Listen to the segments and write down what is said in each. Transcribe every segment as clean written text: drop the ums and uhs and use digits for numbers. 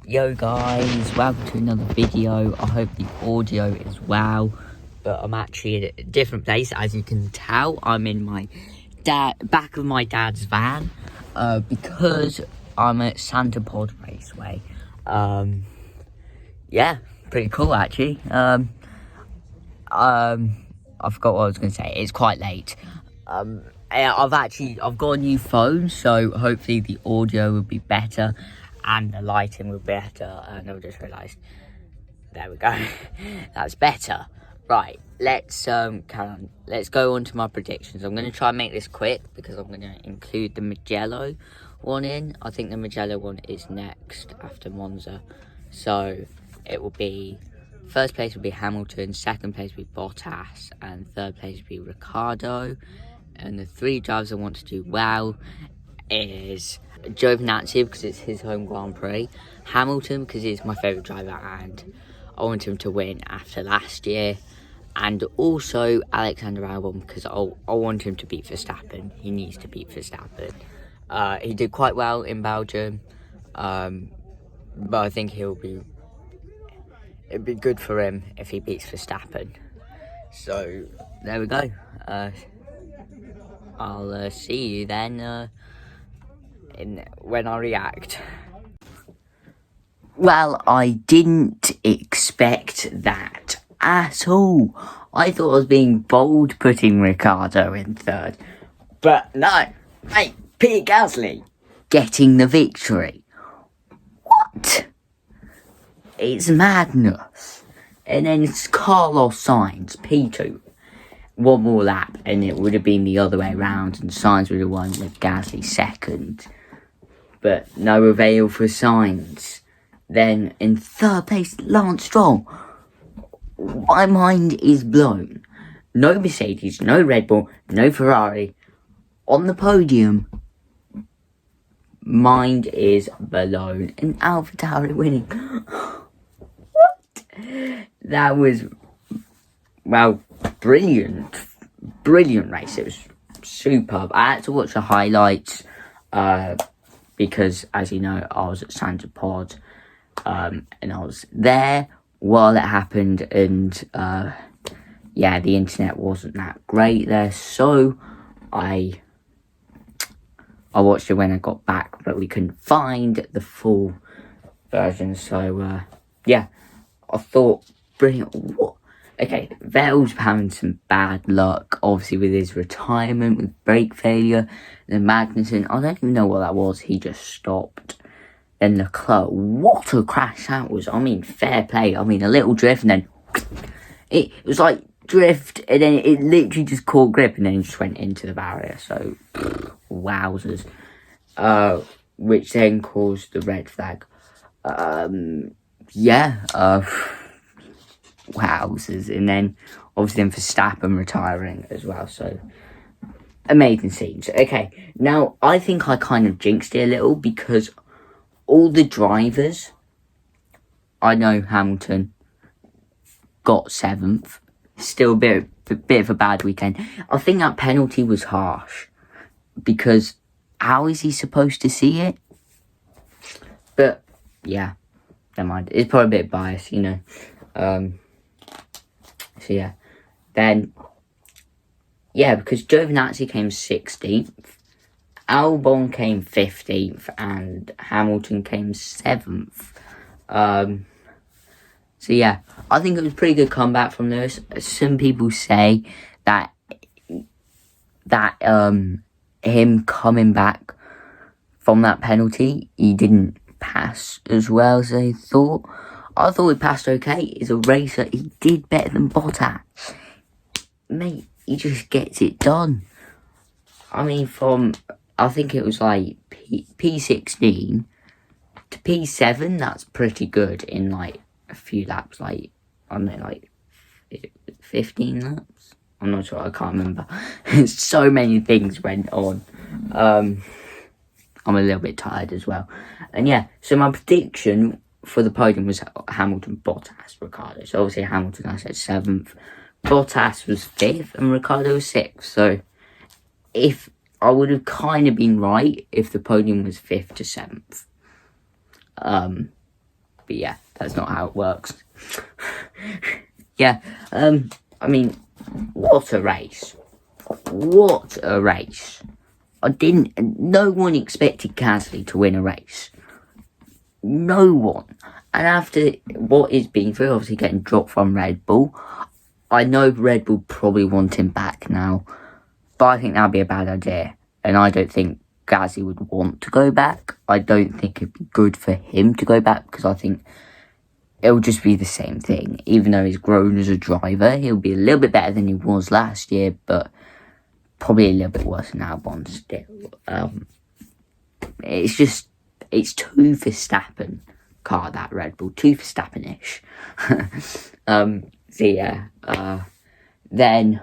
Yo guys, welcome to another video. I hope the audio is well, but I'm actually at a different place. As you can tell, I'm in my back of my dad's van because I'm at Santa Pod Raceway. Yeah, pretty cool actually. I forgot what I was going to say. It's quite late. I've got a new phone, so hopefully the audio will be better and the lighting will be better. And I've just realised, there we go. That's better. Right, let's carry on. Let's go on to my predictions. I'm going to try and make this quick because I'm going to include the Mugello one in. I think the Mugello one is next after Monza, so it will be. First place will be Hamilton, second place will be Bottas, and third place will be Ricciardo. And the three drivers I want to do well is Giovinazzi, because it's his home Grand Prix, Hamilton, because he's my favourite driver and I want him to win after last year, and also Alexander Albon, because I want him to beat Verstappen. He needs to beat Verstappen. He did quite well in Belgium, but I think it'd be good for him if he beats Verstappen. So there we go. I'll see you then when I react. Well, I didn't expect that at all. I thought I was being bold putting Ricciardo in third. But no, mate, Peter Gasly getting the victory. What? It's madness. And then it's Carlos Sainz, P2. One more lap and it would have been the other way around and Sainz would have won with Gasly second. But no avail for Sainz. Then in third place, Lance Stroll. My mind is blown. No Mercedes, no Red Bull, no Ferrari. On the podium, mind is blown. And AlphaTauri winning. What? That was, well, brilliant race. It was superb. I had to watch the highlights because, as you know, I was at Santa Pod and I was there while it happened, and yeah, the internet wasn't that great there, so I watched it when I got back, but we couldn't find the full version, so yeah, I thought, brilliant. What? Okay, Vettel's having some bad luck, obviously, with his retirement, with brake failure. Then Magnussen, I don't even know what that was, he just stopped. Then Leclerc, what a crash that was. I mean, fair play. I mean, a little drift and then it was like drift and then it literally just caught grip and then just went into the barrier. So, wowzers. Which then caused the red flag. Wowzers. And then obviously then Verstappen retiring as well, so amazing scenes. Okay, now I think I kind of jinxed it a little because all the drivers, I know Hamilton got 7th, still a bit of a bad weekend. I think that penalty was harsh because how is he supposed to see it? But yeah, never mind, it's probably a bit biased, you know. So yeah, then, yeah, because Giovinazzi came 16th, Albon came 15th, and Hamilton came 7th. So yeah, I think it was a pretty good comeback from Lewis. Some people say that him coming back from that penalty, he didn't pass as well as they thought. I thought he passed okay. He's a racer. He did better than Bottas. Mate, he just gets it done. I mean, I think it was like P16 to P7, that's pretty good in like a few laps. Like, I don't know, like 15 laps? I'm not sure, I can't remember. So many things went on. I'm a little bit tired as well. And yeah, so my prediction for the podium was Hamilton, Bottas, Ricciardo. So obviously Hamilton, I said 7th. Bottas was 5th and Ricciardo was 6th. So if I would have kind of been right if the podium was 5th to 7th. But yeah, that's not how it works. Yeah, I mean, what a race. What a race. No one expected Gasly to win a race. No one. And after what he's been through, obviously getting dropped from Red Bull, I know Red Bull probably want him back now, but I think that'd be a bad idea. And I don't think Gasly would want to go back. I don't think it'd be good for him to go back, because I think it'll just be the same thing. Even though he's grown as a driver, he'll be a little bit better than he was last year, but probably a little bit worse than Albon still. It's too Verstappen car, that Red Bull. Too Verstappen-ish. So yeah, then,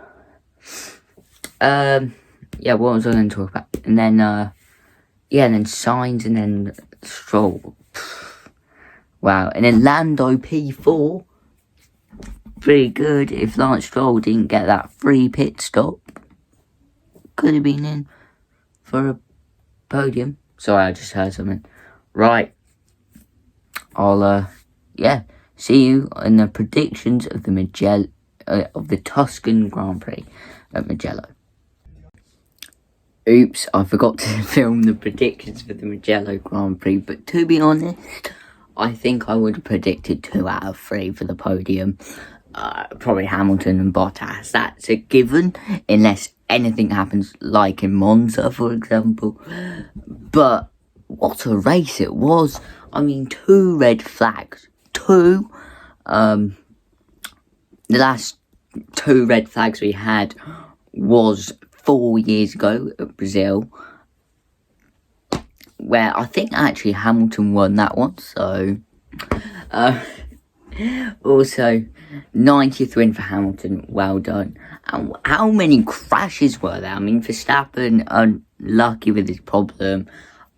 yeah, what was I going to talk about? And then, yeah, and then Sainz, and then Stroll. Wow, and then Lando P4. Pretty good. If Lance Stroll didn't get that free pit stop, could have been in for a podium. Sorry, I just heard something. Right. I'll, yeah, see you in the predictions of the Tuscan Grand Prix at Mugello. Oops, I forgot to film the predictions for the Mugello Grand Prix, but to be honest, I think I would have predicted 2 out of 3 for the podium. Probably Hamilton and Bottas. That's a given, unless anything happens, like in Monza, for example. But what a race it was. I mean, 2 red flags. 2. The last 2 red flags we had was 4 years ago at Brazil, where I think actually Hamilton won that one. So, also 90th win for Hamilton, well done. And how many crashes were there? I mean, Verstappen unlucky with his problem.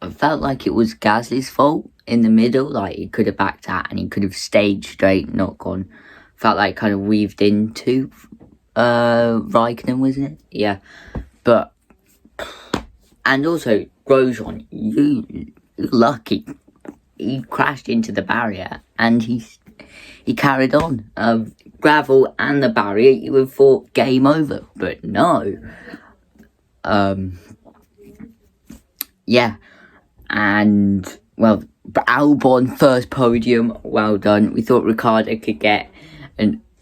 I felt like it was Gasly's fault in the middle. Like, he could have backed out and he could have stayed straight, not gone. Felt like kind of weaved into Raikkonen, wasn't it? Yeah. But, and also Grosjean, you lucky. He crashed into the barrier and he carried on. Gravel and the barrier, you would have thought game over, but no. Yeah, and well, Albon first podium, well done. We thought Ricciardo could get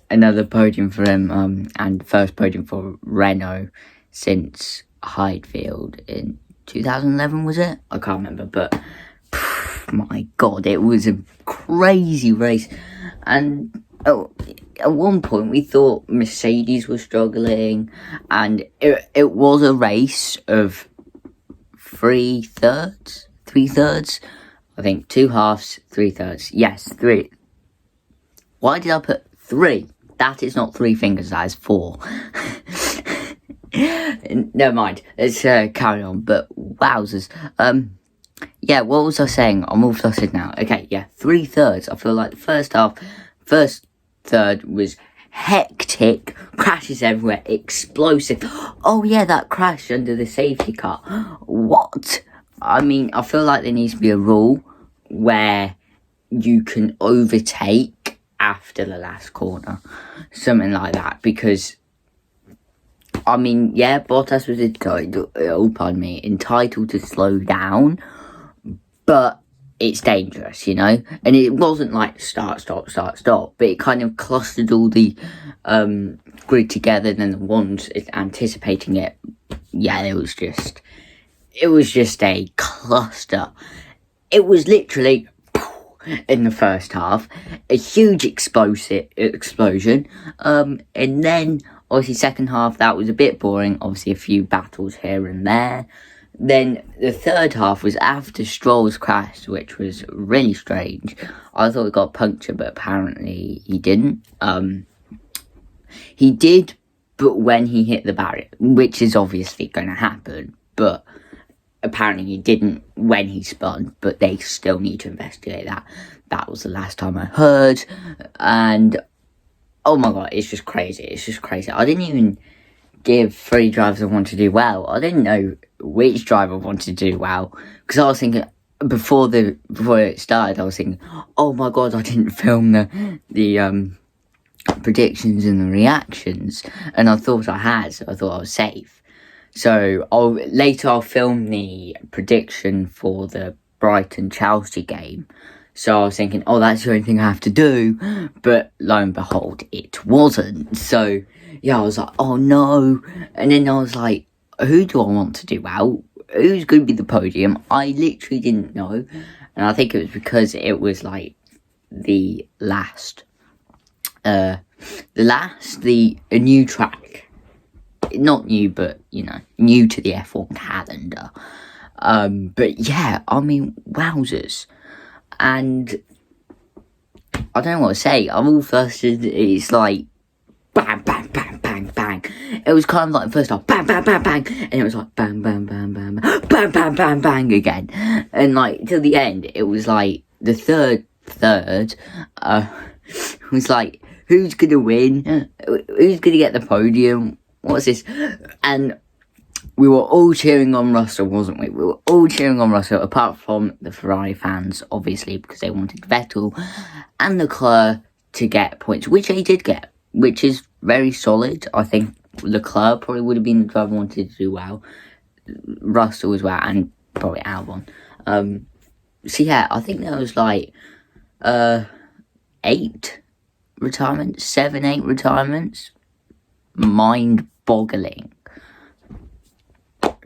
another podium for him, and first podium for Renault since Heidfeld in 2011, was it? I can't remember, but my God, it was a crazy race. And at one point we thought Mercedes was struggling, and it was a race of 3/3. I think 2 halves, 3/3. Yes, 3. Why did I put 3? That is not 3 fingers, that is 4. Never mind, let's carry on. But wowzers. Yeah, what was I saying? I'm all flustered now. Okay, yeah, 3/3. I feel like the first third was hectic, crashes everywhere, explosive. Oh yeah, that crash under the safety car. What? I mean, I feel like there needs to be a rule where you can overtake after the last corner. Something like that, because I mean, yeah, Bottas was entitled to slow down, but it's dangerous, you know? And it wasn't like start, stop, but it kind of clustered all the grid together, and then the ones anticipating it, yeah, it was just a cluster. It was literally in the first half, a huge explosion, and then obviously second half that was a bit boring, obviously a few battles here and there. Then the third half was after Stroll's crash, which was really strange. I thought he got punctured, but apparently he didn't. He did, but when he hit the barrier, which is obviously going to happen, but apparently he didn't when he spun, but they still need to investigate that. That was the last time I heard, and oh my God, it's just crazy. I didn't even give 3 drivers I want to do well. I didn't know which driver wanted to do well, because I was thinking before it started, I was thinking, oh my god, I didn't film the predictions and the reactions, and I thought I had, so I thought I was safe. So I'll film the prediction for the Brighton-Chelsea game. So I was thinking, oh, that's the only thing I have to do. But lo and behold, it wasn't. So, yeah, I was like, oh, no. And then I was like, who do I want to do well? Who's going to be the podium? I literally didn't know. And I think it was because it was, like, a new track. Not new, but, new to the F1 calendar. But, yeah, I mean, wowzers. And I don't know what to say. I'm all flustered. It's like bang, bang, bang, bang, bang. It was kind of like the first time, bang, bang, bang, bang, and it was like bang, bang, bang, bang, bang, bang, bang, bang again. And like till the end, it was like the third was like, who's gonna win? Who's gonna get the podium? What's this? And we were all cheering on Russell, wasn't we? We were all cheering on Russell, apart from the Ferrari fans, obviously, because they wanted Vettel and Leclerc to get points, which they did get, which is very solid. I think Leclerc probably would have been the driver who wanted to do well. Russell as well, and probably Albon. So yeah, I think there was like 8 retirements, 7, 8 retirements. Mind-boggling.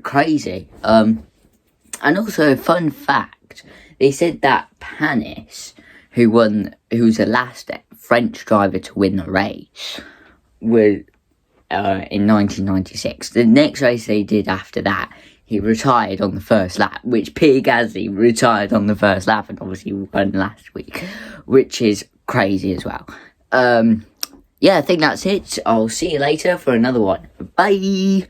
Crazy. And also, fun fact, they said that Panis, who was the last French driver to win the race, was in 1996. The next race they did after that, he retired on the first lap, which Pierre Gasly retired on the first lap, and obviously won last week, which is crazy as well. Yeah, I think that's it. I'll see you later for another one. Bye!